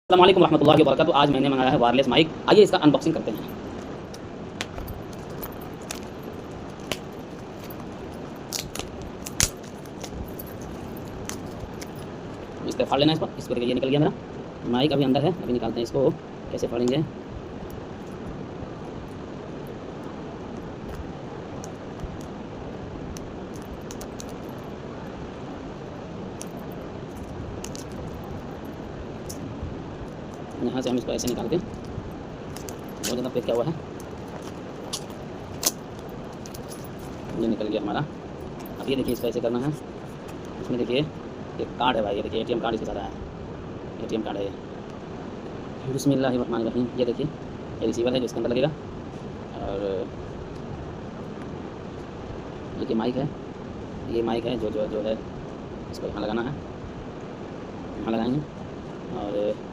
अस्सलाम वालेकुम रहमतुल्लाहि व बरकातहू। आज मैंने मंगाया है वायरलेस माइक। आइए इसका अनबॉक्सिंग करते हैं। इस पर फाड़ लेना है इसको। इस पर ये निकल गया मेरा माइक, अभी अंदर है, अभी निकालते हैं इसको। कैसे फाड़ेंगे? यहाँ से हम इसको ऐसे निकाल के, बहुत ज़्यादा पैक किया हुआ है, ये निकल गया हमारा। अब ये देखिए इसको ऐसे करना है। इसमें देखिए एक कार्ड है भाई, ये देखिए एटीएम कार्ड इसके साथ आया है। एटीएम कार्ड है ये। बिस्मिल्लाहिर्रहमानिर्रहीम। ये देखिए ये रिसीवर है जो इसके अंदर लगेगा, और ये माइक है। ये माइक है जो है इसको यहाँ लगाना है, यहाँ लगाएंगे। और